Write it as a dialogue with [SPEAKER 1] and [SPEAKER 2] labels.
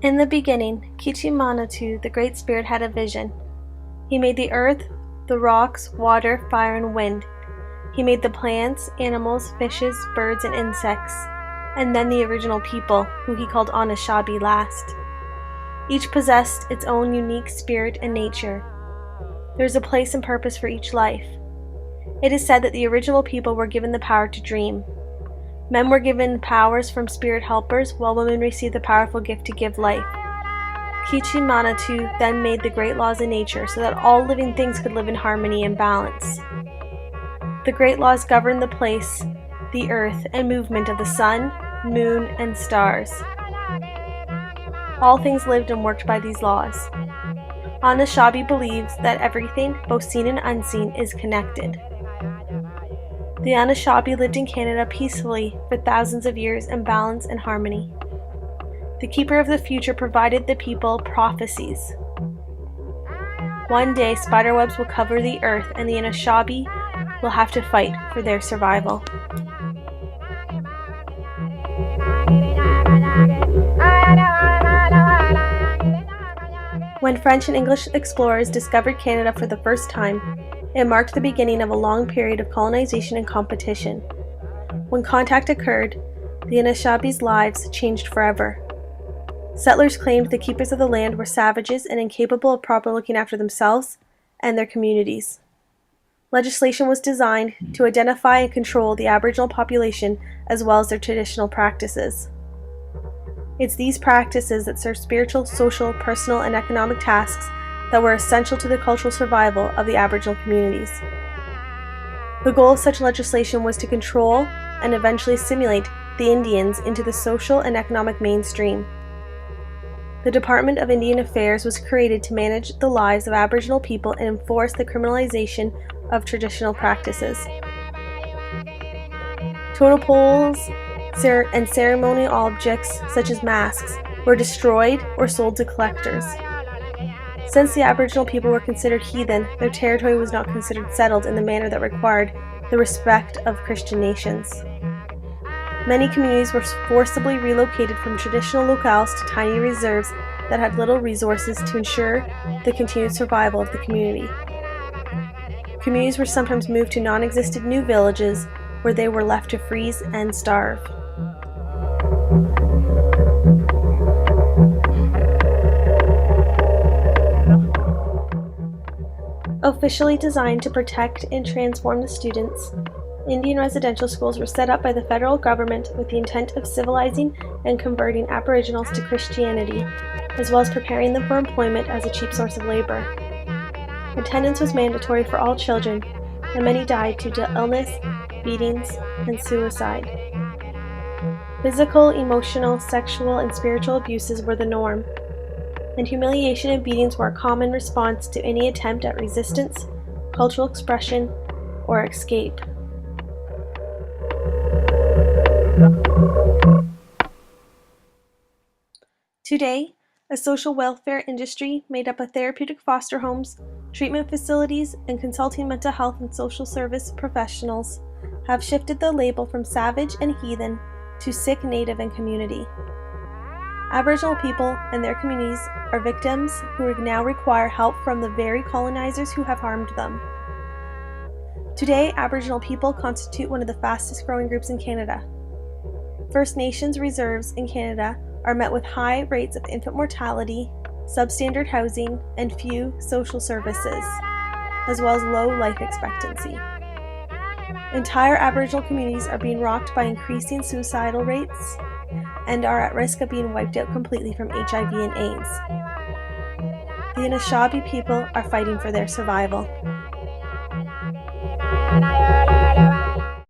[SPEAKER 1] In the beginning, Kichimanatu, the Great Spirit, had a vision. He made the earth, the rocks, water, fire, and wind. He made the plants, animals, fishes, birds, and insects, and then the original people, who he called Anishinaabe, last. Each possessed its own unique spirit and nature. There is a place and purpose for each life. It is said that the original people were given the power to dream. Men were given powers from spirit helpers, while women received the powerful gift to give life. Kichimanatu then made the great laws in nature so that all living things could live in harmony and balance. The great laws governed the place, the earth, and movement of the sun, moon, and stars. All things lived and worked by these laws. Anishinaabe believes that everything, both seen and unseen, is connected. The Anishinaabe lived in Canada peacefully for thousands of years in balance and harmony. The Keeper of the Future provided the people prophecies. One day, spiderwebs will cover the earth, and the Anishinaabe will have to fight for their survival. When French and English explorers discovered Canada for the first time, it marked the beginning of a long period of colonization and competition. When contact occurred, the Anishinaabes' lives changed forever. Settlers claimed the keepers of the land were savages and incapable of properly looking after themselves and their communities. Legislation was designed to identify and control the Aboriginal population as well as their traditional practices. It's these practices that serve spiritual, social, personal, and economic tasks that were essential to the cultural survival of the Aboriginal communities. The goal of such legislation was to control and eventually assimilate the Indians into the social and economic mainstream. The Department of Indian Affairs was created to manage the lives of Aboriginal people and enforce the criminalization of traditional practices. Totem poles and ceremonial objects, such as masks, were destroyed or sold to collectors. Since the Aboriginal people were considered heathen, their territory was not considered settled in the manner that required the respect of Christian nations. Many communities were forcibly relocated from traditional locales to tiny reserves that had little resources to ensure the continued survival of the community. Communities were sometimes moved to non-existent new villages where they were left to freeze and starve. Officially designed to protect and transform the students, Indian residential schools were set up by the federal government with the intent of civilizing and converting Aboriginals to Christianity, as well as preparing them for employment as a cheap source of labor. Attendance was mandatory for all children, and many died due to illness, beatings, and suicide. Physical, emotional, sexual, and spiritual abuses were the norm, and humiliation and beatings were a common response to any attempt at resistance, cultural expression, or escape. Today, a social welfare industry made up of therapeutic foster homes, treatment facilities, and consulting mental health and social service professionals have shifted the label from savage and heathen to sick, native, and community. Aboriginal people and their communities are victims who now require help from the very colonizers who have harmed them. Today, Aboriginal people constitute one of the fastest growing groups in Canada. First Nations reserves in Canada are met with high rates of infant mortality, substandard housing, and few social services, as well as low life expectancy. Entire Aboriginal communities are being rocked by increasing suicidal rates and are at risk of being wiped out completely from HIV and AIDS. The Anishinaabe people are fighting for their survival.